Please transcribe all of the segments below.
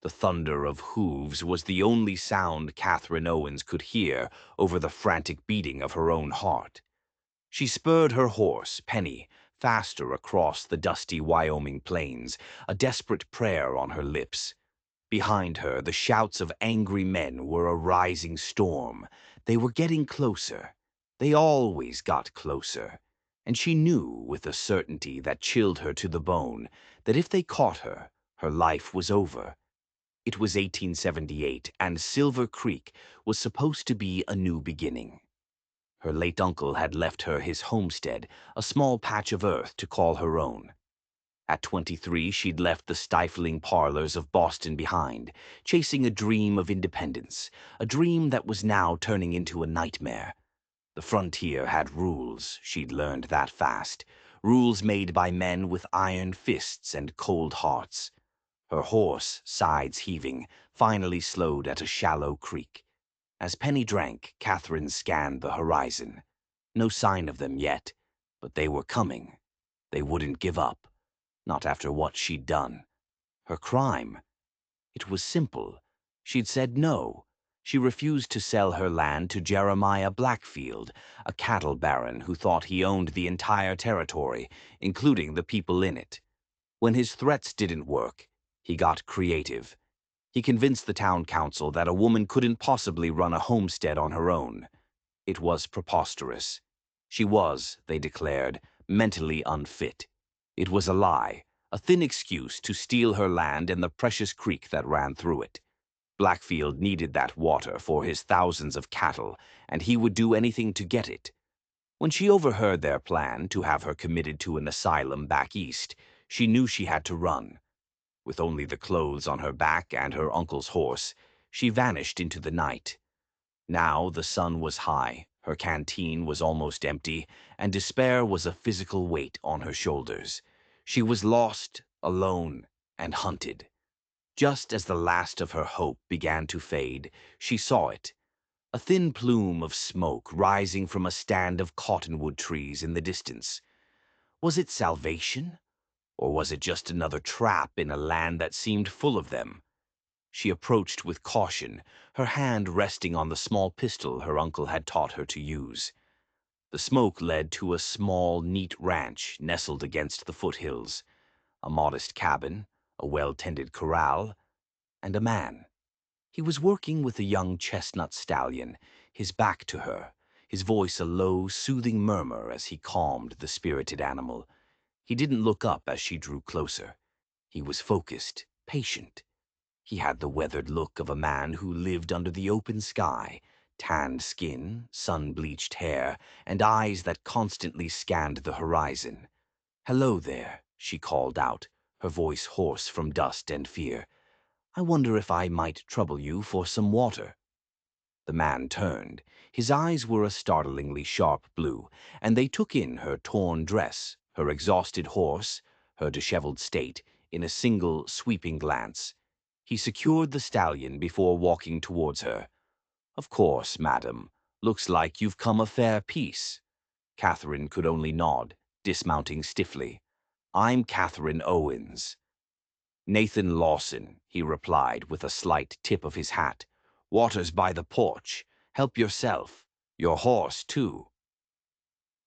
The thunder of hooves was the only sound Catherine Owens could hear over the frantic beating of her own heart. She spurred her horse, Penny, faster across the dusty Wyoming plains, a desperate prayer on her lips. Behind her, the shouts of angry men were a rising storm. They were getting closer. They always got closer. And she knew, with a certainty that chilled her to the bone, that if they caught her, her life was over. It was 1878, and Silver Creek was supposed to be a new beginning. Her late uncle had left her his homestead, a small patch of earth to call her own. At 23, she'd left the stifling parlors of Boston behind, chasing a dream of independence, a dream that was now turning into a nightmare. The frontier had rules, she'd learned that fast, rules made by men with iron fists and cold hearts. Her horse, sides heaving, finally slowed at a shallow creek. As Penny drank, Catherine scanned the horizon. No sign of them yet, but they were coming. They wouldn't give up. Not after what she'd done. Her crime? It was simple. She'd said no. She refused to sell her land to Jeremiah Blackfield, a cattle baron who thought he owned the entire territory, including the people in it. When his threats didn't work, he got creative. He convinced the town council that a woman couldn't possibly run a homestead on her own. It was preposterous. She was, they declared, mentally unfit. It was a lie, a thin excuse to steal her land and the precious creek that ran through it. Blackfield needed that water for his thousands of cattle, and he would do anything to get it. When she overheard their plan to have her committed to an asylum back east, she knew she had to run. With only the clothes on her back and her uncle's horse, she vanished into the night. Now the sun was high, her canteen was almost empty, and despair was a physical weight on her shoulders. She was lost, alone, and hunted. Just as the last of her hope began to fade, she saw it. A thin plume of smoke rising from a stand of cottonwood trees in the distance. Was it salvation? Or was it just another trap in a land that seemed full of them? She approached with caution, her hand resting on the small pistol her uncle had taught her to use. The smoke led to a small, neat ranch nestled against the foothills. A modest cabin, a well-tended corral, and a man. He was working with a young chestnut stallion, his back to her, his voice a low, soothing murmur as he calmed the spirited animal. He didn't look up as she drew closer. He was focused, patient. He had the weathered look of a man who lived under the open sky, tanned skin, sun-bleached hair, and eyes that constantly scanned the horizon. "Hello there," she called out, her voice hoarse from dust and fear. "I wonder if I might trouble you for some water." The man turned. His eyes were a startlingly sharp blue, and they took in her torn dress, her exhausted horse, her disheveled state, in a single, sweeping glance. He secured the stallion before walking towards her. "Of course, madam. Looks like you've come a fair piece." Catherine could only nod, dismounting stiffly. "I'm Catherine Owens." "Nathan Lawson," he replied with a slight tip of his hat. "Water's by the porch. Help yourself. Your horse, too."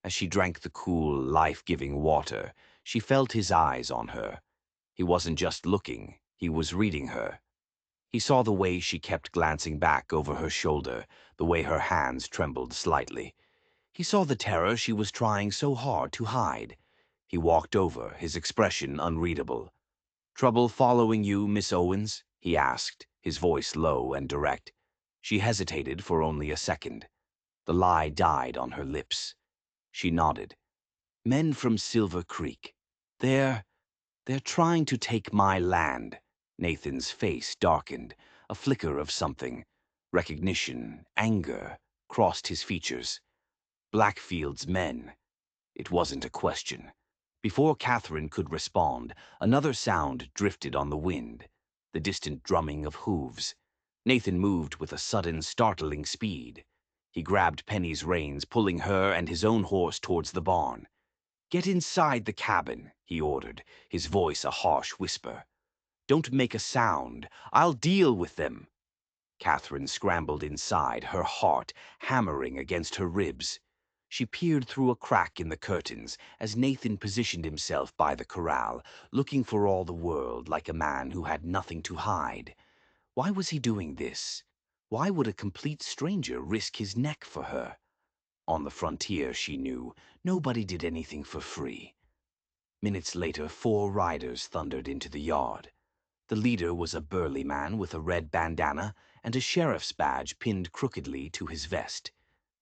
As she drank the cool, life-giving water, she felt his eyes on her. He wasn't just looking, he was reading her. He saw the way she kept glancing back over her shoulder, the way her hands trembled slightly. He saw the terror she was trying so hard to hide. He walked over, his expression unreadable. "Trouble following you, Miss Owens?" he asked, his voice low and direct. She hesitated for only a second. The lie died on her lips. She nodded. "Men from Silver Creek. They're trying to take my land." Nathan's face darkened. A flicker of something, recognition, anger, crossed his features. Blackfield's men. It wasn't a question. Before Catherine could respond, another sound drifted on the wind, the distant drumming of hooves. Nathan moved with a sudden, startling speed. He grabbed Penny's reins, pulling her and his own horse towards the barn. "Get inside the cabin," he ordered, his voice a harsh whisper. Don't make a sound. I'll deal with them. Catherine scrambled inside, her heart hammering against her ribs. She peered through a crack in the curtains as Nathan positioned himself by the corral, looking for all the world like a man who had nothing to hide. Why was he doing this? Why would a complete stranger risk his neck for her? On the frontier, she knew, nobody did anything for free. Minutes later, 4 riders thundered into the yard. The leader was a burly man with a red bandana and a sheriff's badge pinned crookedly to his vest.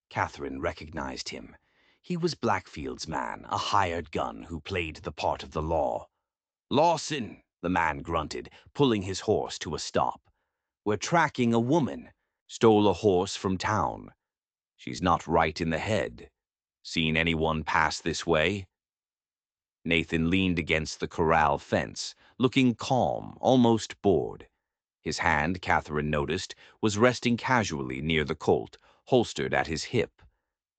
Catherine recognized him. He was Blackfield's man, a hired gun who played the part of the law. "Lawson," the man grunted, pulling his horse to a stop. "We're tracking a woman. Stole a horse from town. She's not right in the head. Seen anyone pass this way?" Nathan leaned against the corral fence, looking calm, almost bored. His hand, Catherine noticed, was resting casually near the Colt, holstered at his hip.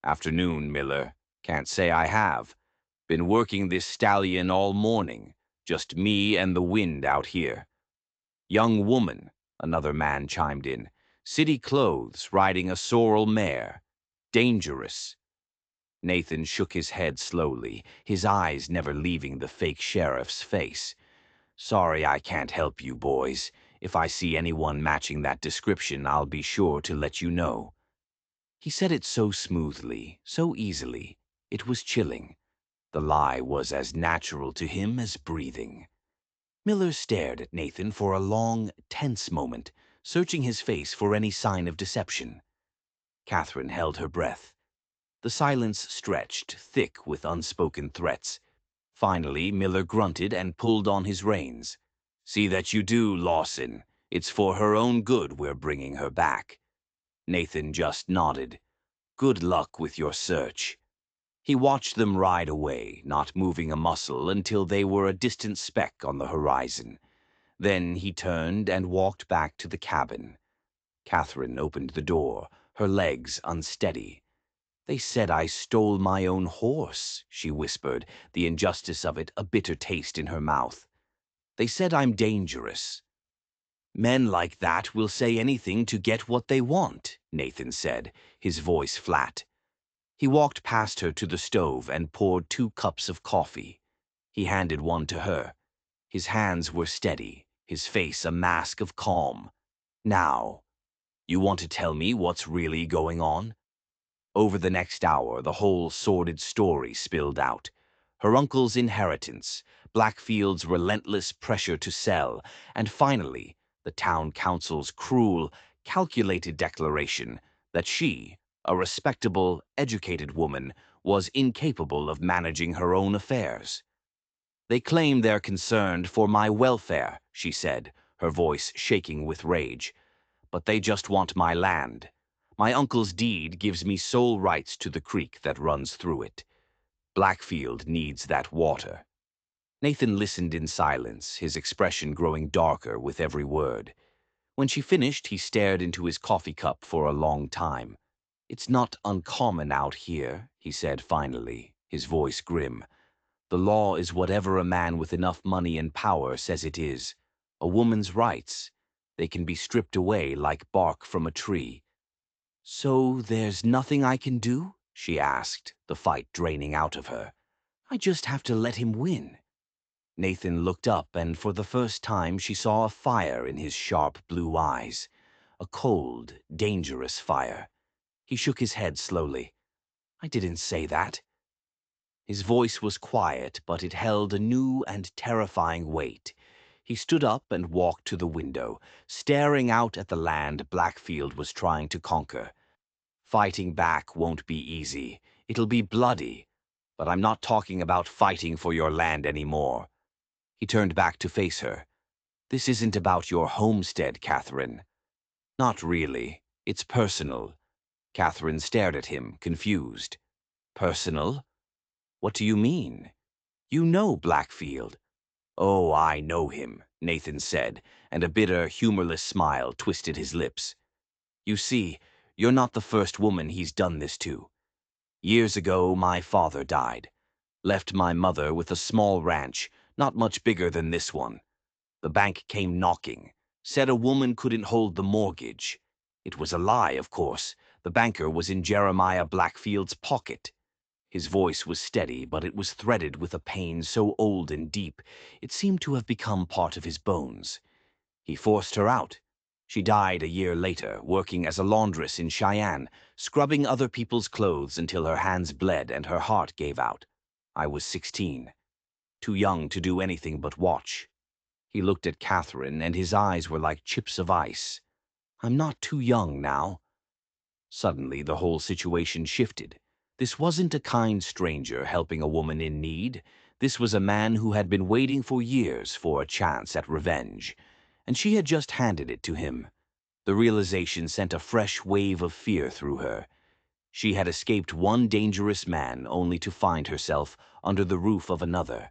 "Afternoon, Miller. Can't say I have. Been working this stallion all morning. Just me and the wind out here." "Young woman," another man chimed in. "City clothes, riding a sorrel mare. Dangerous." Nathan shook his head slowly, his eyes never leaving the fake sheriff's face. "Sorry I can't help you, boys. If I see anyone matching that description, I'll be sure to let you know." He said it so smoothly, so easily. It was chilling. The lie was as natural to him as breathing. Miller stared at Nathan for a long, tense moment, searching his face for any sign of deception. Catherine held her breath. The silence stretched, thick with unspoken threats. Finally, Miller grunted and pulled on his reins. "See that you do, Lawson. It's for her own good we're bringing her back." Nathan just nodded. "Good luck with your search." He watched them ride away, not moving a muscle until they were a distant speck on the horizon. Then he turned and walked back to the cabin. Catherine opened the door, her legs unsteady. "They said I stole my own horse," she whispered, the injustice of it a bitter taste in her mouth. "They said I'm dangerous." "Men like that will say anything to get what they want," Nathan said, his voice flat. He walked past her to the stove and poured 2 cups of coffee. He handed one to her. His hands were steady, his face a mask of calm. "Now, you want to tell me what's really going on?" Over the next hour, the whole sordid story spilled out. Her uncle's inheritance, Blackfield's relentless pressure to sell, and finally, the town council's cruel, calculated declaration that she, a respectable, educated woman, was incapable of managing her own affairs. "They claim they're concerned for my welfare," she said, her voice shaking with rage. "But they just want my land. My uncle's deed gives me sole rights to the creek that runs through it. Blackfield needs that water." Nathan listened in silence, his expression growing darker with every word. When she finished, he stared into his coffee cup for a long time. "It's not uncommon out here," he said finally, his voice grim. "The law is whatever a man with enough money and power says it is. A woman's rights, they can be stripped away like bark from a tree." "So there's nothing I can do?" she asked, the fight draining out of her. "I just have to let him win." Nathan looked up, and for the first time she saw a fire in his sharp blue eyes. A cold, dangerous fire. He shook his head slowly. "I didn't say that." His voice was quiet, but it held a new and terrifying weight. He stood up and walked to the window, staring out at the land Blackfield was trying to conquer. "Fighting back won't be easy. It'll be bloody. But I'm not talking about fighting for your land anymore." He turned back to face her. "This isn't about your homestead, Catherine." "Not really. It's personal." Catherine stared at him, confused. "Personal? What do you mean? You know Blackfield." "Oh, I know him," Nathan said, and a bitter, humorless smile twisted his lips. "You see, you're not the first woman he's done this to. Years ago, my father died. Left my mother with a small ranch, not much bigger than this one. The bank came knocking, said a woman couldn't hold the mortgage. It was a lie, of course. The banker was in Jeremiah Blackfield's pocket. His voice was steady, but it was threaded with a pain so old and deep, it seemed to have become part of his bones. He forced her out. She died a year later, working as a laundress in Cheyenne, scrubbing other people's clothes until her hands bled and her heart gave out. I was 16, too young to do anything but watch. He looked at Catherine, and his eyes were like chips of ice. I'm not too young now. Suddenly, the whole situation shifted. This wasn't a kind stranger helping a woman in need. This was a man who had been waiting for years for a chance at revenge, and she had just handed it to him. The realization sent a fresh wave of fear through her. She had escaped one dangerous man only to find herself under the roof of another.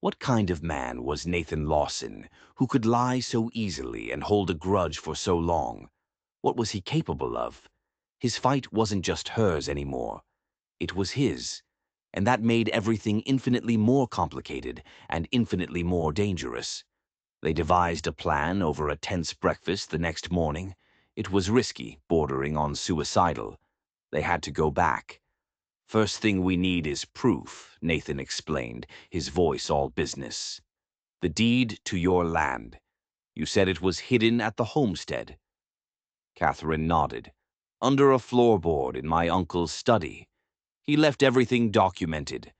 What kind of man was Nathan Lawson, who could lie so easily and hold a grudge for so long? What was he capable of? His fight wasn't just hers anymore. It was his, and that made everything infinitely more complicated and infinitely more dangerous. They devised a plan over a tense breakfast the next morning. It was risky, bordering on suicidal. They had to go back. First thing we need is proof, Nathan explained, his voice all business. The deed to your land. You said it was hidden at the homestead. Catherine nodded. Under a floorboard in my uncle's study. He left everything documented.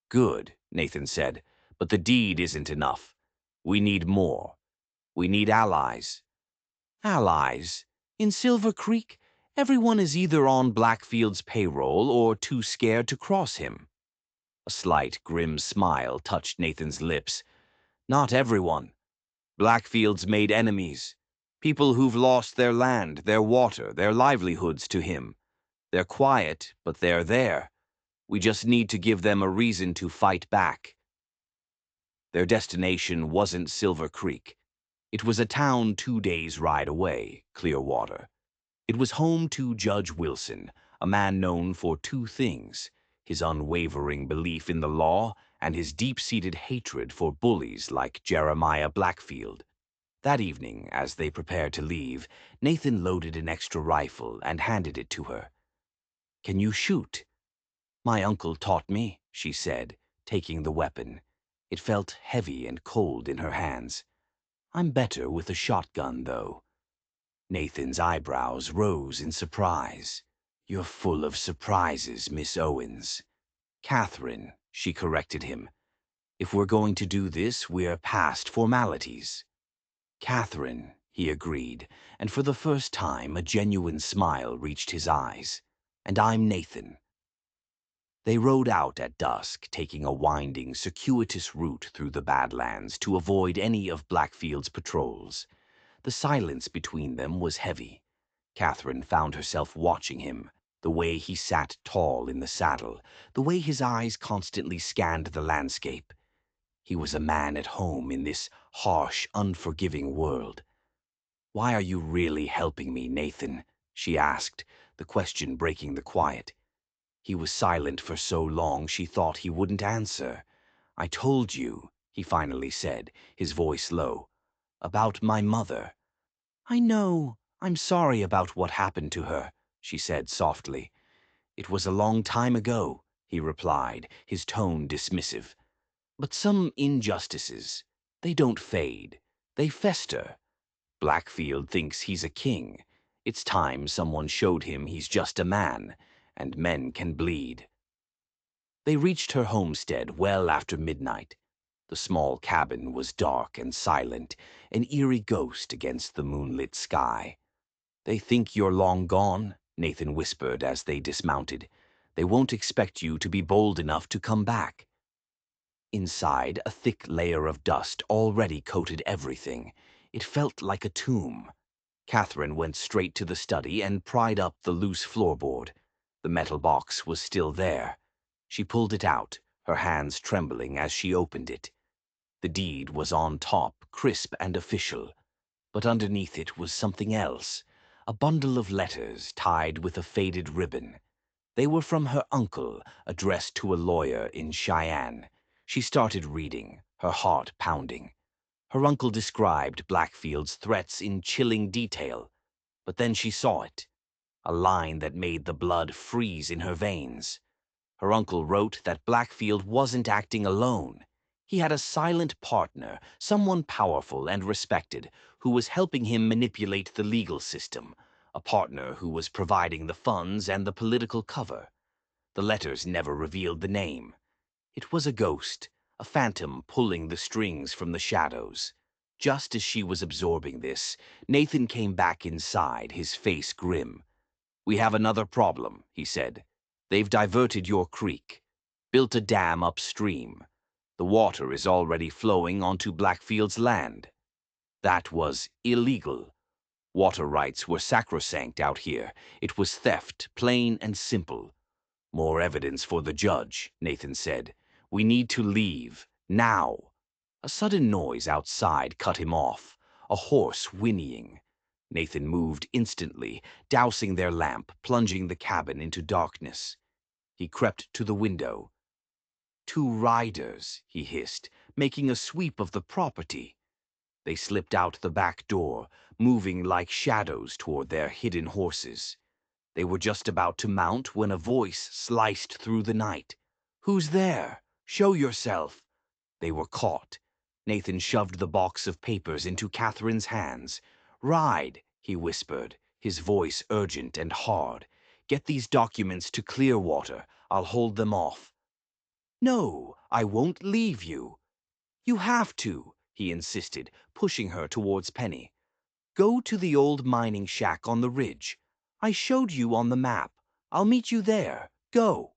Good, Nathan said, but the deed isn't enough. We need more. We need allies. Allies? In Silver Creek, everyone is either on Blackfield's payroll or too scared to cross him. A slight, grim smile touched Nathan's lips. Not everyone. Blackfield's made enemies. People who've lost their land, their water, their livelihoods to him. They're quiet, but they're there. We just need to give them a reason to fight back. Their destination wasn't Silver Creek. It was a town 2 days' ride away, Clearwater. It was home to Judge Wilson, a man known for two things: his unwavering belief in the law and his deep-seated hatred for bullies like Jeremiah Blackfield. That evening, as they prepared to leave, Nathan loaded an extra rifle and handed it to her. Can you shoot? My uncle taught me, she said, taking the weapon. It felt heavy and cold in her hands. I'm better with a shotgun, though. Nathan's eyebrows rose in surprise. You're full of surprises, Miss Owens. Catherine, she corrected him. If we're going to do this, we're past formalities. Catherine, he agreed, and for the first time a genuine smile reached his eyes. And I'm Nathan. They rode out at dusk, taking a winding, circuitous route through the Badlands to avoid any of Blackfield's patrols. The silence between them was heavy. Catherine found herself watching him, the way he sat tall in the saddle, the way his eyes constantly scanned the landscape. He was a man at home in this harsh, unforgiving world. Why are you really helping me, Nathan? She asked, the question breaking the quiet. He was silent for so long she thought he wouldn't answer. I told you, he finally said, his voice low, about my mother. I know. I'm sorry about what happened to her, she said softly. It was a long time ago, he replied, his tone dismissive. But some injustices, they don't fade. They fester. Blackfield thinks he's a king. It's time someone showed him he's just a man, and men can bleed. They reached her homestead well after midnight. The small cabin was dark and silent, an eerie ghost against the moonlit sky. They think you're long gone, Nathan whispered as they dismounted. They won't expect you to be bold enough to come back. Inside, a thick layer of dust already coated everything. It felt like a tomb. Catherine went straight to the study and pried up the loose floorboard. The metal box was still there. She pulled it out, her hands trembling as she opened it. The deed was on top, crisp and official. But underneath it was something else, a bundle of letters tied with a faded ribbon. They were from her uncle, addressed to a lawyer in Cheyenne. She started reading, her heart pounding. Her uncle described Blackfield's threats in chilling detail, but then she saw it, a line that made the blood freeze in her veins. Her uncle wrote that Blackfield wasn't acting alone. He had a silent partner, someone powerful and respected, who was helping him manipulate the legal system, a partner who was providing the funds and the political cover. The letters never revealed the name. It was a ghost, a phantom pulling the strings from the shadows. Just as she was absorbing this, Nathan came back inside, his face grim. "We have another problem," he said. "They've diverted your creek, built a dam upstream. The water is already flowing onto Blackfield's land. That was illegal. Water rights were sacrosanct out here. It was theft, plain and simple." "More evidence for the judge," Nathan said. "We need to leave, now." A sudden noise outside cut him off, a horse whinnying. Nathan moved instantly, dousing their lamp, plunging the cabin into darkness. He crept to the window. "Two riders," he hissed, "making a sweep of the property." They slipped out the back door, moving like shadows toward their hidden horses. They were just about to mount when a voice sliced through the night. "Who's there? Show yourself!" They were caught. Nathan shoved the box of papers into Catherine's hands. "Ride," he whispered, his voice urgent and hard. "Get these documents to Clearwater. I'll hold them off." "No, I won't leave you." "You have to," he insisted, pushing her towards Penny. "Go to the old mining shack on the ridge. I showed you on the map. I'll meet you there. Go."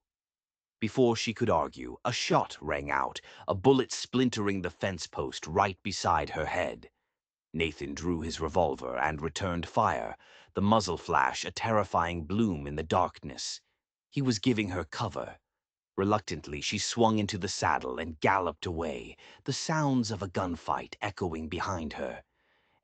Before she could argue, a shot rang out, a bullet splintering the fence post right beside her head. Nathan drew his revolver and returned fire, the muzzle flash a terrifying bloom in the darkness. He was giving her cover. Reluctantly, she swung into the saddle and galloped away, the sounds of a gunfight echoing behind her.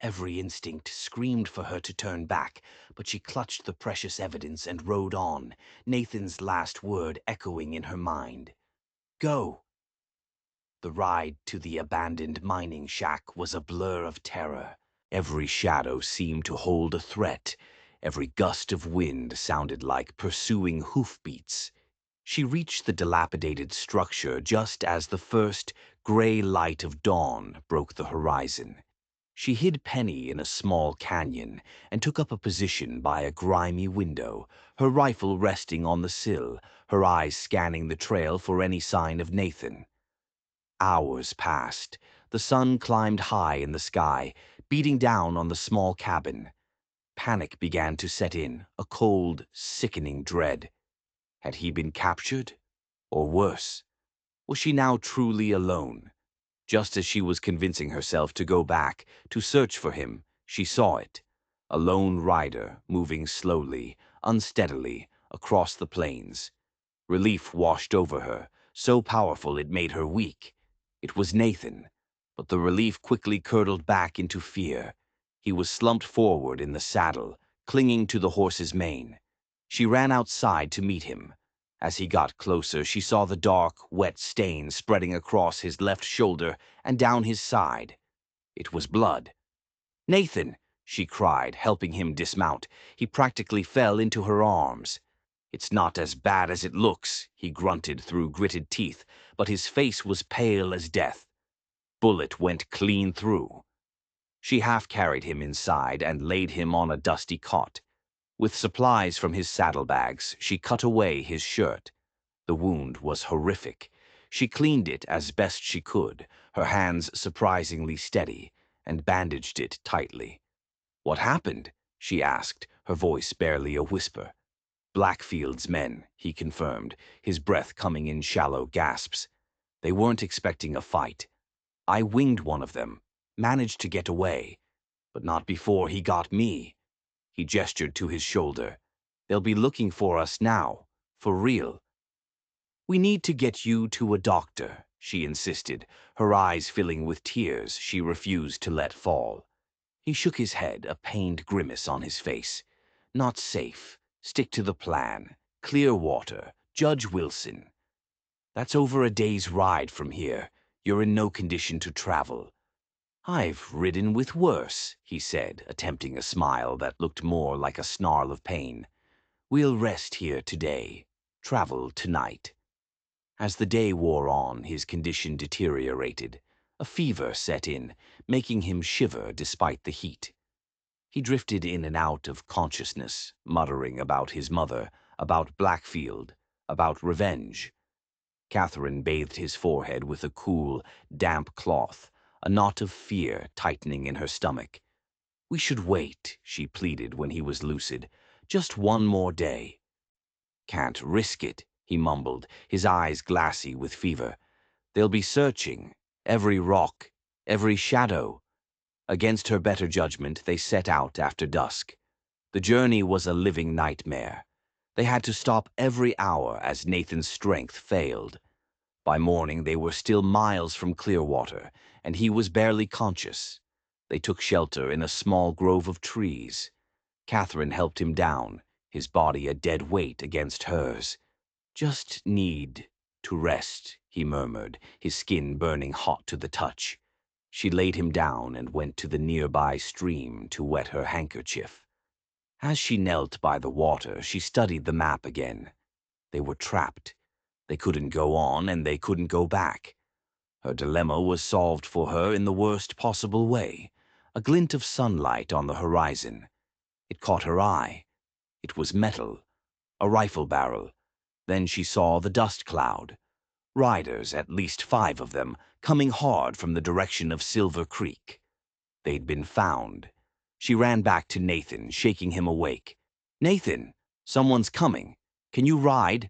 Every instinct screamed for her to turn back, but she clutched the precious evidence and rode on, Nathan's last word echoing in her mind. "Go." The ride to the abandoned mining shack was a blur of terror. Every shadow seemed to hold a threat. Every gust of wind sounded like pursuing hoofbeats. She reached the dilapidated structure just as the first gray light of dawn broke the horizon. She hid Penny in a small canyon and took up a position by a grimy window, her rifle resting on the sill, her eyes scanning the trail for any sign of Nathan. Hours passed. The sun climbed high in the sky, beating down on the small cabin. Panic began to set in, a cold, sickening dread. Had he been captured? Or worse, was she now truly alone? Just as she was convincing herself to go back, to search for him, she saw it. A lone rider moving slowly, unsteadily, across the plains. Relief washed over her, so powerful it made her weak. It was Nathan, but the relief quickly curdled back into fear. He was slumped forward in the saddle, clinging to the horse's mane. She ran outside to meet him. As he got closer, she saw the dark, wet stain spreading across his left shoulder and down his side. It was blood. "Nathan!" she cried, helping him dismount. He practically fell into her arms. "It's not as bad as it looks," he grunted through gritted teeth, but his face was pale as death. "Bullet went clean through." She half-carried him inside and laid him on a dusty cot. With supplies from his saddlebags, she cut away his shirt. The wound was horrific. She cleaned it as best she could, her hands surprisingly steady, and bandaged it tightly. "What happened?" she asked, her voice barely a whisper. "Blackfield's men," he confirmed, his breath coming in shallow gasps. "They weren't expecting a fight. I winged one of them, managed to get away, but not before he got me." He gestured to his shoulder. "They'll be looking for us now, for real." "We need to get you to a doctor," she insisted, her eyes filling with tears she refused to let fall. He shook his head, a pained grimace on his face. "Not safe. Stick to the plan. Clearwater, Judge Wilson." "That's over a day's ride from here. You're in no condition to travel." I've ridden with worse, he said, attempting a smile that looked more like a snarl of pain. We'll rest here today, travel tonight. As the day wore on, his condition deteriorated. A fever set in, making him shiver despite the heat. He drifted in and out of consciousness, muttering about his mother, about Blackfield, about revenge. Catherine bathed his forehead with a cool, damp cloth, a knot of fear tightening in her stomach. We should wait, she pleaded when he was lucid. Just one more day. Can't risk it, he mumbled, his eyes glassy with fever. They'll be searching, every rock, every shadow. Against her better judgment, they set out after dusk. The journey was a living nightmare. They had to stop every hour as Nathan's strength failed. By morning, they were still miles from Clearwater, and he was barely conscious. They took shelter in a small grove of trees. Catherine helped him down, his body a dead weight against hers. Just need to rest, he murmured, his skin burning hot to the touch. She laid him down and went to the nearby stream to wet her handkerchief. As she knelt by the water, she studied the map again. They were trapped. They couldn't go on and they couldn't go back. Her dilemma was solved for her in the worst possible way. A glint of sunlight on the horizon. It caught her eye. It was metal, a rifle barrel. Then she saw the dust cloud. Riders, at least 5 of them, coming hard from the direction of Silver Creek. They'd been found. She ran back to Nathan, shaking him awake. Nathan, someone's coming. Can you ride?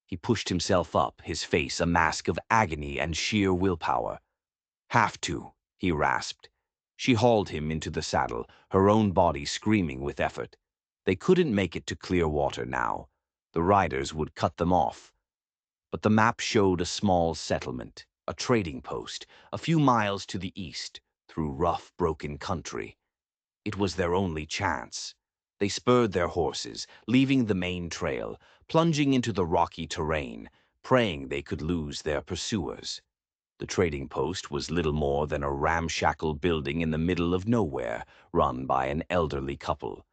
He pushed himself up, his face a mask of agony and sheer willpower. Have to, he rasped. She hauled him into the saddle, her own body screaming with effort. They couldn't make it to Clearwater now. The riders would cut them off. But the map showed a small settlement, a trading post, a few miles to the east, through rough, broken country. It was their only chance. They spurred their horses, leaving the main trail, plunging into the rocky terrain, praying they could lose their pursuers. The trading post was little more than a ramshackle building in the middle of nowhere, run by an elderly couple.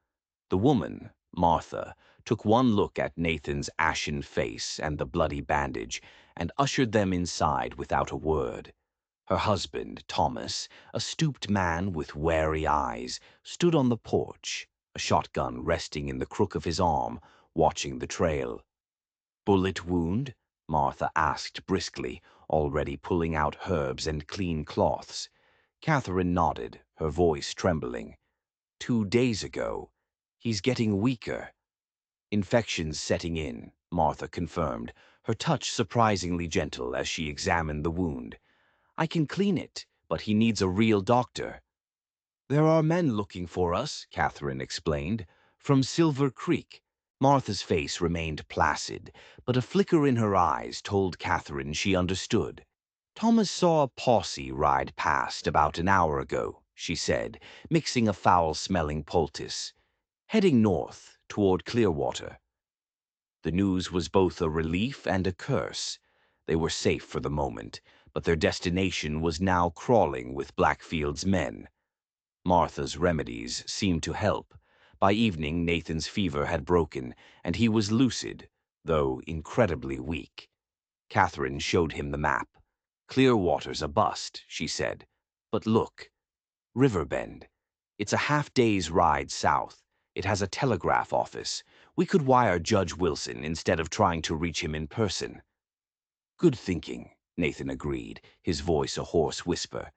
The woman, Martha, took one look at Nathan's ashen face and the bloody bandage, and ushered them inside without a word. Her husband, Thomas, a stooped man with wary eyes, stood on the porch, a shotgun resting in the crook of his arm, watching the trail. Bullet wound? Martha asked briskly, already pulling out herbs and clean cloths. Catherine nodded, her voice trembling. 2 days ago. He's getting weaker. Infection's setting in, Martha confirmed, her touch surprisingly gentle as she examined the wound. I can clean it, but he needs a real doctor. There are men looking for us, Catherine explained, from Silver Creek. Martha's face remained placid, but a flicker in her eyes told Catherine she understood. Thomas saw a posse ride past about an hour ago, she said, mixing a foul-smelling poultice, heading north toward Clearwater. The news was both a relief and a curse. They were safe for the moment, but their destination was now crawling with Blackfield's men. Martha's remedies seemed to help. By evening, Nathan's fever had broken, and he was lucid, though incredibly weak. Catherine showed him the map. Clearwater's a bust, she said. But look, Riverbend. It's a half-day's ride south. It has a telegraph office. We could wire Judge Wilson instead of trying to reach him in person. Good thinking, Nathan agreed, his voice a hoarse whisper.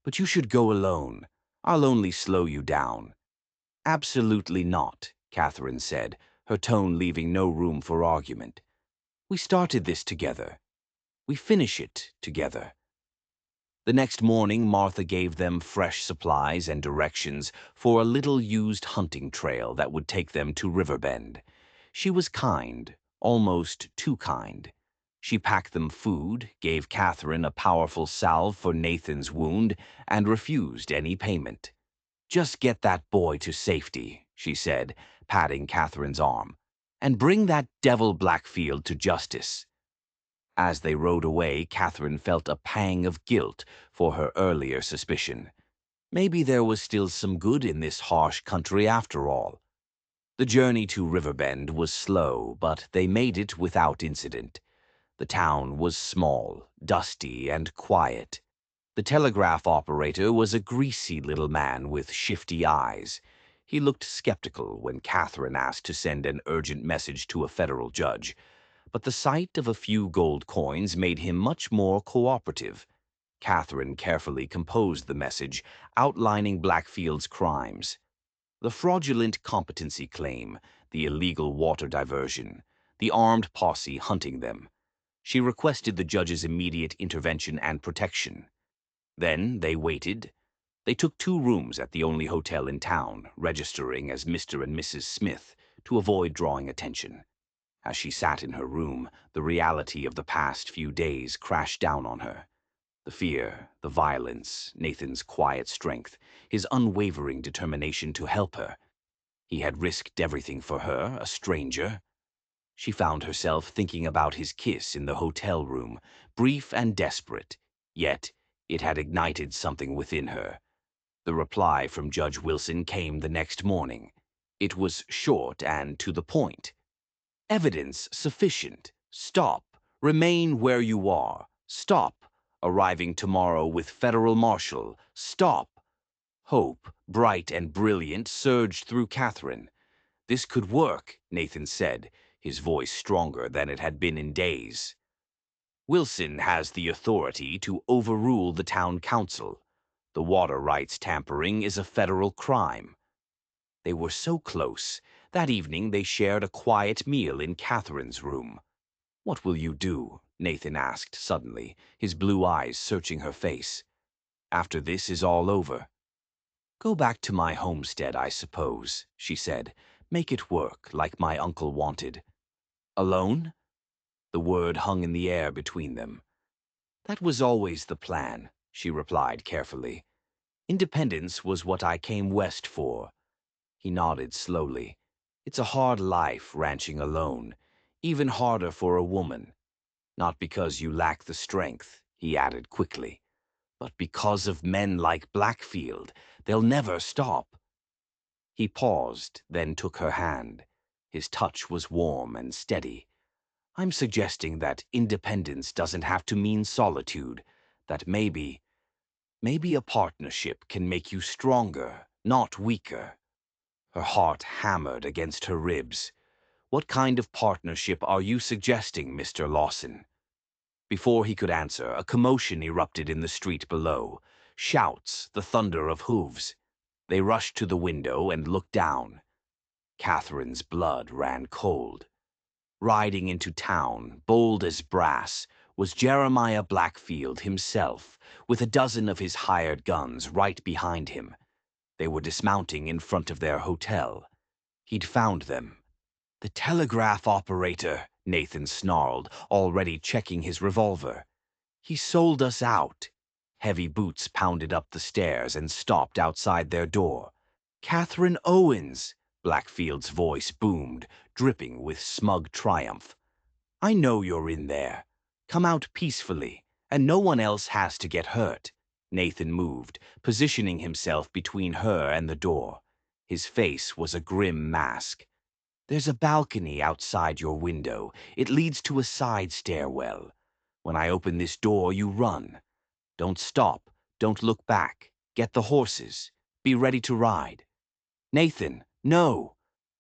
But you should go alone. I'll only slow you down. Absolutely not, Catherine said, her tone leaving no room for argument. We started this together. We finish it together. The next morning, Martha gave them fresh supplies and directions for a little used hunting trail that would take them to Riverbend. She was kind, almost too kind. She packed them food, gave Catherine a powerful salve for Nathan's wound, and refused any payment. Just get that boy to safety, she said, patting Catherine's arm, and bring that devil Blackfield to justice. As they rode away, Catherine felt a pang of guilt for her earlier suspicion. Maybe there was still some good in this harsh country after all. The journey to Riverbend was slow, but they made it without incident. The town was small, dusty, and quiet. The telegraph operator was a greasy little man with shifty eyes. He looked skeptical when Catherine asked to send an urgent message to a federal judge, but the sight of a few gold coins made him much more cooperative. Catherine carefully composed the message, outlining Blackfield's crimes. The fraudulent competency claim, the illegal water diversion, the armed posse hunting them. She requested the judge's immediate intervention and protection. Then they waited. They took 2 rooms at the only hotel in town, registering as Mr. and Mrs. Smith to avoid drawing attention. As she sat in her room, the reality of the past few days crashed down on her. The fear, the violence, Nathan's quiet strength, his unwavering determination to help her. He had risked everything for her, a stranger. She found herself thinking about his kiss in the hotel room, brief and desperate, yet it had ignited something within her. The reply from Judge Wilson came the next morning. It was short and to the point. Evidence sufficient. Stop. Remain where you are. Stop. Arriving tomorrow with federal marshal. Stop. Hope, bright and brilliant, surged through Catherine. This could work, Nathan said, his voice stronger than it had been in days. Wilson has the authority to overrule the town council. The water rights tampering is a federal crime. They were so close. That evening they shared a quiet meal in Catherine's room. "What will you do?" Nathan asked suddenly, his blue eyes searching her face. "After this is all over." "Go back to my homestead, I suppose," she said. "Make it work, like my uncle wanted." "Alone?" The word hung in the air between them. "That was always the plan," she replied carefully. "Independence was what I came west for." He nodded slowly. "It's a hard life, ranching alone. Even harder for a woman. Not because you lack the strength," he added quickly, "but because of men like Blackfield. They'll never stop." He paused, then took her hand. His touch was warm and steady. "I'm suggesting that independence doesn't have to mean solitude. That maybe a partnership can make you stronger, not weaker." Her heart hammered against her ribs. "What kind of partnership are you suggesting, Mr. Lawson?" Before he could answer, a commotion erupted in the street below. Shouts, the thunder of hooves. They rushed to the window and looked down. Catherine's blood ran cold. Riding into town, bold as brass, was Jeremiah Blackfield himself, with a dozen of his hired guns right behind him. They were dismounting in front of their hotel. He'd found them. "The telegraph operator," Nathan snarled, already checking his revolver. "He sold us out." Heavy boots pounded up the stairs and stopped outside their door. "Catherine Owens!" Blackfield's voice boomed, dripping with smug triumph. "I know you're in there. Come out peacefully, and no one else has to get hurt." Nathan moved, positioning himself between her and the door. His face was a grim mask. "There's a balcony outside your window. It leads to a side stairwell. When I open this door, you run. Don't stop. Don't look back. Get the horses. Be ready to ride." "Nathan, no!"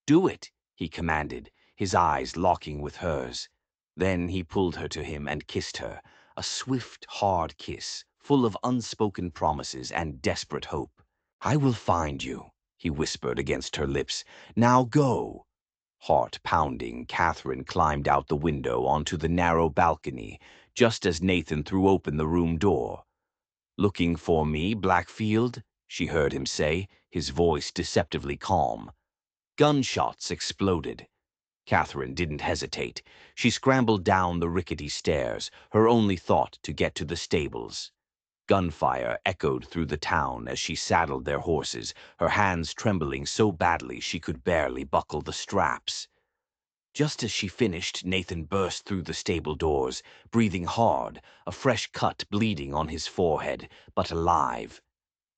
"Do it," he commanded, his eyes locking with hers. Then he pulled her to him and kissed her, a swift, hard kiss, full of unspoken promises and desperate hope. "I will find you," he whispered against her lips. "Now go." Heart pounding, Catherine climbed out the window onto the narrow balcony, just as Nathan threw open the room door. "Looking for me, Blackfield?" she heard him say, his voice deceptively calm. Gunshots exploded. Catherine didn't hesitate. She scrambled down the rickety stairs, her only thought to get to the stables. Gunfire echoed through the town as she saddled their horses, her hands trembling so badly she could barely buckle the straps. Just as she finished, Nathan burst through the stable doors, breathing hard, a fresh cut bleeding on his forehead, but alive.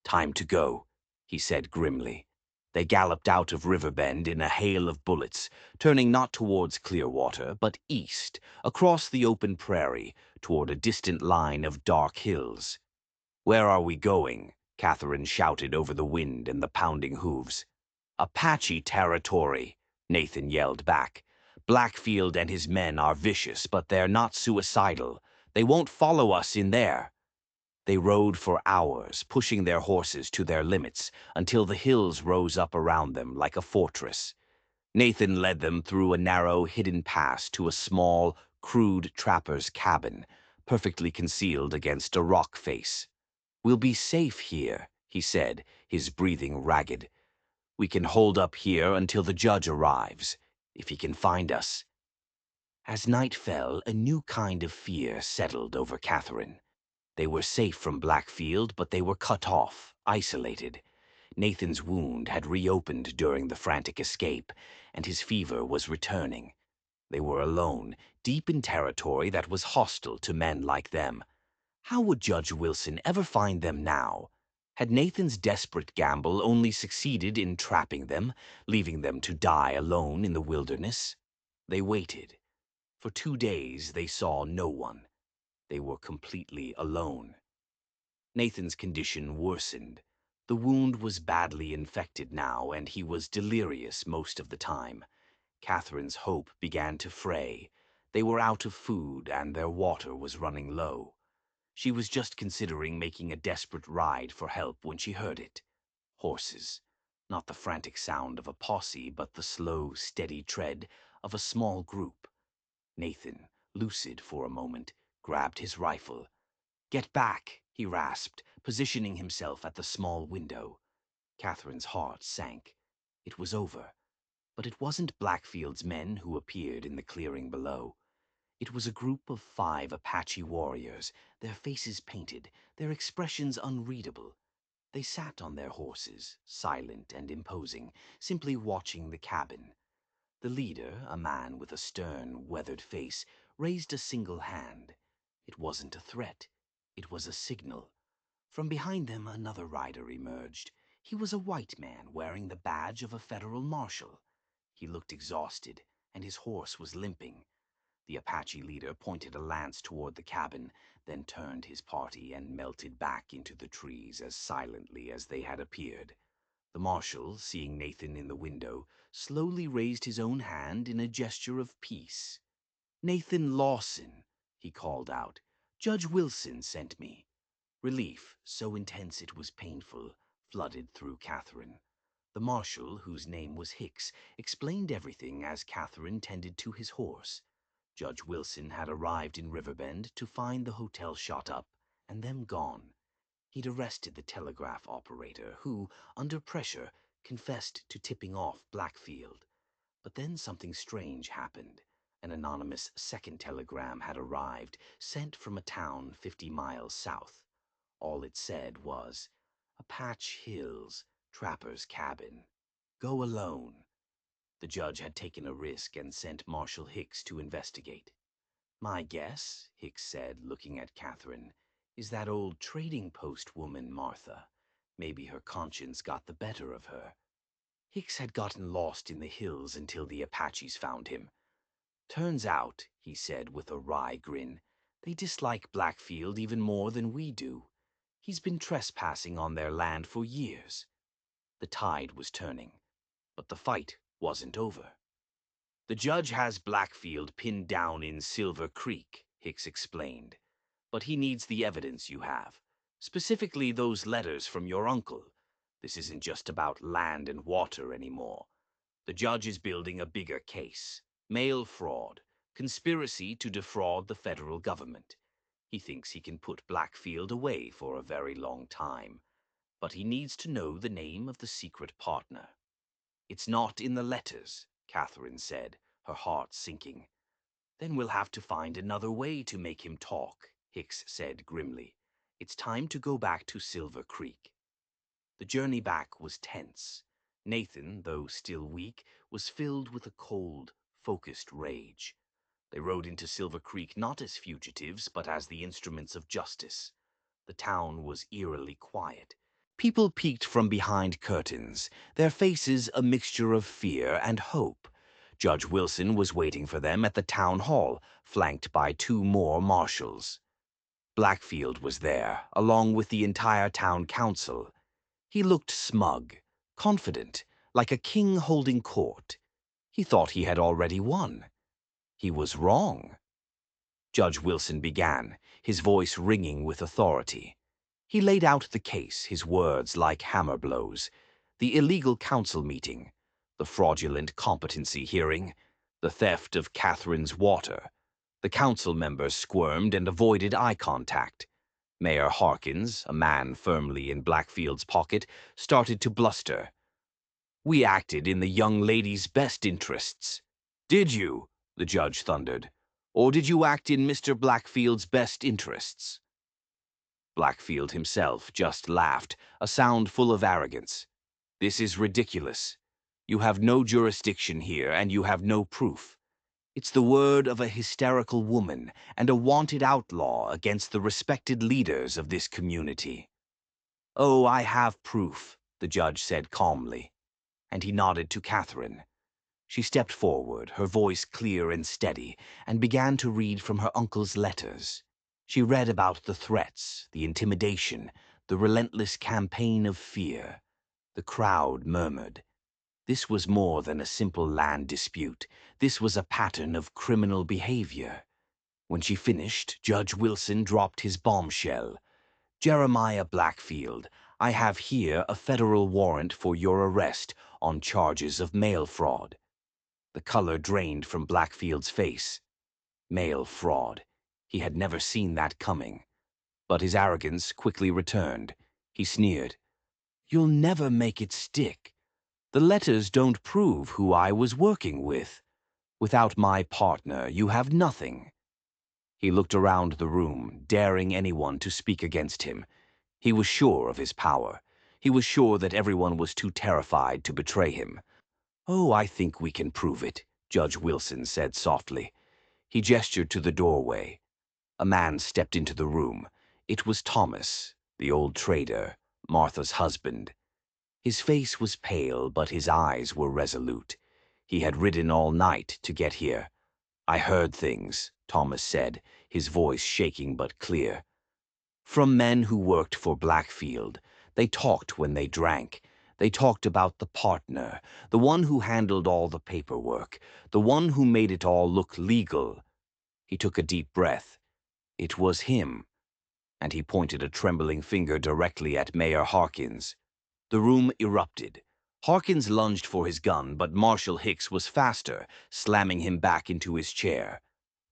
"Time to go," he said grimly. They galloped out of Riverbend in a hail of bullets, turning not towards Clearwater, but east, across the open prairie, toward a distant line of dark hills. "Where are we going?" Catherine shouted over the wind and the pounding hooves. "Apache territory," Nathan yelled back. "Blackfield and his men are vicious, but they're not suicidal. They won't follow us in there." They rode for hours, pushing their horses to their limits, until the hills rose up around them like a fortress. Nathan led them through a narrow, hidden pass to a small, crude trapper's cabin, perfectly concealed against a rock face. "We'll be safe here," he said, his breathing ragged. "We can hold up here until the judge arrives, if he can find us." As night fell, a new kind of fear settled over Catherine. They were safe from Blackfield, but they were cut off, isolated. Nathan's wound had reopened during the frantic escape, and his fever was returning. They were alone, deep in territory that was hostile to men like them. How would Judge Wilson ever find them now? Had Nathan's desperate gamble only succeeded in trapping them, leaving them to die alone in the wilderness? They waited. For 2 days they saw no one. They were completely alone. Nathan's condition worsened. The wound was badly infected now, and he was delirious most of the time. Catherine's hope began to fray. They were out of food, and their water was running low. She was just considering making a desperate ride for help when she heard it. Horses. Not the frantic sound of a posse, but the slow, steady tread of a small group. Nathan, lucid for a moment, grabbed his rifle. "Get back," he rasped, positioning himself at the small window. Catherine's heart sank. It was over. But it wasn't Blackfield's men who appeared in the clearing below. It was a group of 5 Apache warriors, their faces painted, their expressions unreadable. They sat on their horses, silent and imposing, simply watching the cabin. The leader, a man with a stern, weathered face, raised a single hand. It wasn't a threat. It was a signal. From behind them, another rider emerged. He was a white man wearing the badge of a federal marshal. He looked exhausted, and his horse was limping. The Apache leader pointed a lance toward the cabin, then turned his party and melted back into the trees as silently as they had appeared. The marshal, seeing Nathan in the window, slowly raised his own hand in a gesture of peace. "Nathan Lawson," he called out. "Judge Wilson sent me." Relief, so intense it was painful, flooded through Catherine. The marshal, whose name was Hicks, explained everything as Catherine tended to his horse. Judge Wilson had arrived in Riverbend to find the hotel shot up, and them gone. He'd arrested the telegraph operator, who, under pressure, confessed to tipping off Blackfield. But then something strange happened. An anonymous second telegram had arrived, sent from a town 50 miles south. All it said was, "Apache Hills, Trapper's Cabin. Go alone." The judge had taken a risk and sent Marshal Hicks to investigate. "My guess," Hicks said, looking at Catherine, "is that old trading post woman, Martha. Maybe her conscience got the better of her." Hicks had gotten lost in the hills until the Apaches found him. "Turns out," he said with a wry grin, "they dislike Blackfield even more than we do. He's been trespassing on their land for years." The tide was turning, but the fight wasn't over. "The judge has Blackfield pinned down in Silver Creek," Hicks explained. "But he needs the evidence you have. Specifically those letters from your uncle. This isn't just about land and water anymore. The judge is building a bigger case. Mail fraud. Conspiracy to defraud the federal government. He thinks he can put Blackfield away for a very long time. But he needs to know the name of the secret partner." "It's not in the letters," Catherine said, her heart sinking. "Then we'll have to find another way to make him talk," Hicks said grimly. "It's time to go back to Silver Creek." The journey back was tense. Nathan, though still weak, was filled with a cold, focused rage. They rode into Silver Creek not as fugitives, but as the instruments of justice. The town was eerily quiet. People peeked from behind curtains, their faces a mixture of fear and hope. Judge Wilson was waiting for them at the town hall, flanked by 2 more marshals. Blackfield was there, along with the entire town council. He looked smug, confident, like a king holding court. He thought he had already won. He was wrong. Judge Wilson began, his voice ringing with authority. He laid out the case, his words like hammer blows. The illegal council meeting, the fraudulent competency hearing, the theft of Catherine's water. The council members squirmed and avoided eye contact. Mayor Harkins, a man firmly in Blackfield's pocket, started to bluster. "We acted in the young lady's best interests." "Did you?" the judge thundered. "Or did you act in Mr. Blackfield's best interests?" Blackfield himself just laughed, a sound full of arrogance. "This is ridiculous. You have no jurisdiction here, and you have no proof. It's the word of a hysterical woman and a wanted outlaw against the respected leaders of this community." "Oh, I have proof," the judge said calmly, and he nodded to Catherine. She stepped forward, her voice clear and steady, and began to read from her uncle's letters. She read about the threats, the intimidation, the relentless campaign of fear. The crowd murmured. This was more than a simple land dispute. This was a pattern of criminal behavior. When she finished, Judge Wilson dropped his bombshell. "Jeremiah Blackfield, I have here a federal warrant for your arrest on charges of mail fraud." The color drained from Blackfield's face. Mail fraud. He had never seen that coming. But his arrogance quickly returned. He sneered. "You'll never make it stick. The letters don't prove who I was working with. Without my partner, you have nothing." He looked around the room, daring anyone to speak against him. He was sure of his power. He was sure that everyone was too terrified to betray him. "Oh, I think we can prove it," Judge Wilson said softly. He gestured to the doorway. A man stepped into the room. It was Thomas, the old trader, Martha's husband. His face was pale, but his eyes were resolute. He had ridden all night to get here. "I heard things," Thomas said, his voice shaking but clear. "From men who worked for Blackfield. They talked when they drank. They talked about the partner, the one who handled all the paperwork, the one who made it all look legal." He took a deep breath. It was him. And he pointed a trembling finger directly at Mayor Harkins. The room erupted. Harkins lunged for his gun, but Marshal Hicks was faster, slamming him back into his chair.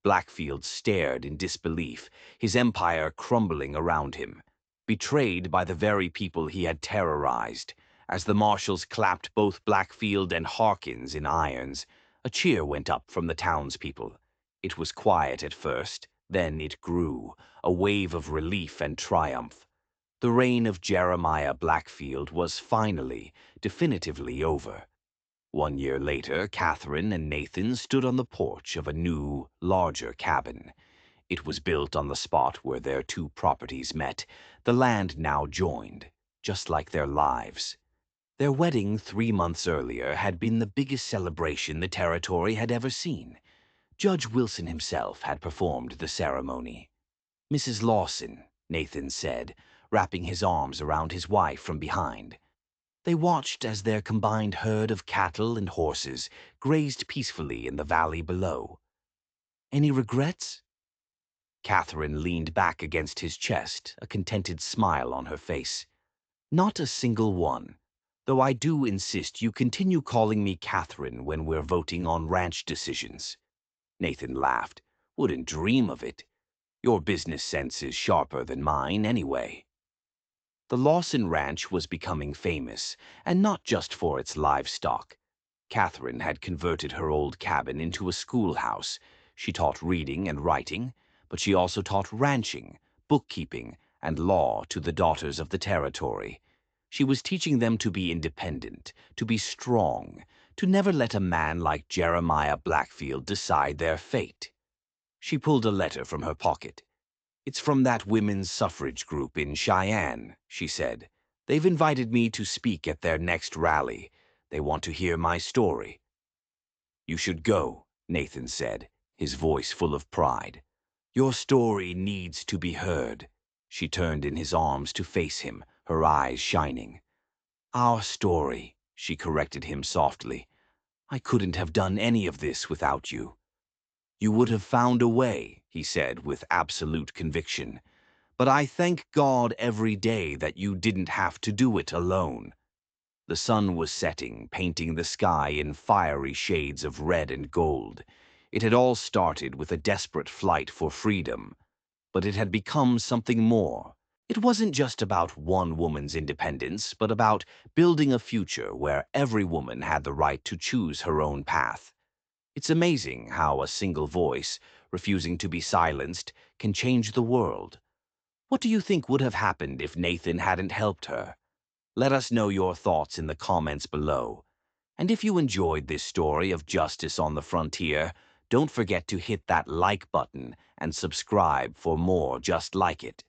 Blackfield stared in disbelief, his empire crumbling around him, betrayed by the very people he had terrorized. As the marshals clapped both Blackfield and Harkins in irons, a cheer went up from the townspeople. It was quiet at first, then it grew, a wave of relief and triumph. The reign of Jeremiah Blackfield was finally, definitively over. 1 year later, Catherine and Nathan stood on the porch of a new, larger cabin. It was built on the spot where their 2 properties met, the land now joined, just like their lives. Their wedding 3 months earlier had been the biggest celebration the territory had ever seen. Judge Wilson himself had performed the ceremony. "Mrs. Lawson," Nathan said, wrapping his arms around his wife from behind. They watched as their combined herd of cattle and horses grazed peacefully in the valley below. "Any regrets?" Catherine leaned back against his chest, a contented smile on her face. "Not a single one, though I do insist you continue calling me Catherine when we're voting on ranch decisions." Nathan laughed. "Wouldn't dream of it. Your business sense is sharper than mine, anyway." The Lawson Ranch was becoming famous, and not just for its livestock. Catherine had converted her old cabin into a schoolhouse. She taught reading and writing, but she also taught ranching, bookkeeping, and law to the daughters of the territory. She was teaching them to be independent, to be strong, to never let a man like Jeremiah Blackfield decide their fate. She pulled a letter from her pocket. "It's from that women's suffrage group in Cheyenne," she said. "They've invited me to speak at their next rally. They want to hear my story." "You should go," Nathan said, his voice full of pride. "Your story needs to be heard." She turned in his arms to face him, her eyes shining. "Our story," she corrected him softly. "I couldn't have done any of this without you." "You would have found a way," he said with absolute conviction. "But I thank God every day that you didn't have to do it alone." The sun was setting, painting the sky in fiery shades of red and gold. It had all started with a desperate flight for freedom, but it had become something more. It wasn't just about one woman's independence, but about building a future where every woman had the right to choose her own path. It's amazing how a single voice, refusing to be silenced, can change the world. What do you think would have happened if Nathan hadn't helped her? Let us know your thoughts in the comments below. And if you enjoyed this story of justice on the frontier, don't forget to hit that like button and subscribe for more just like it.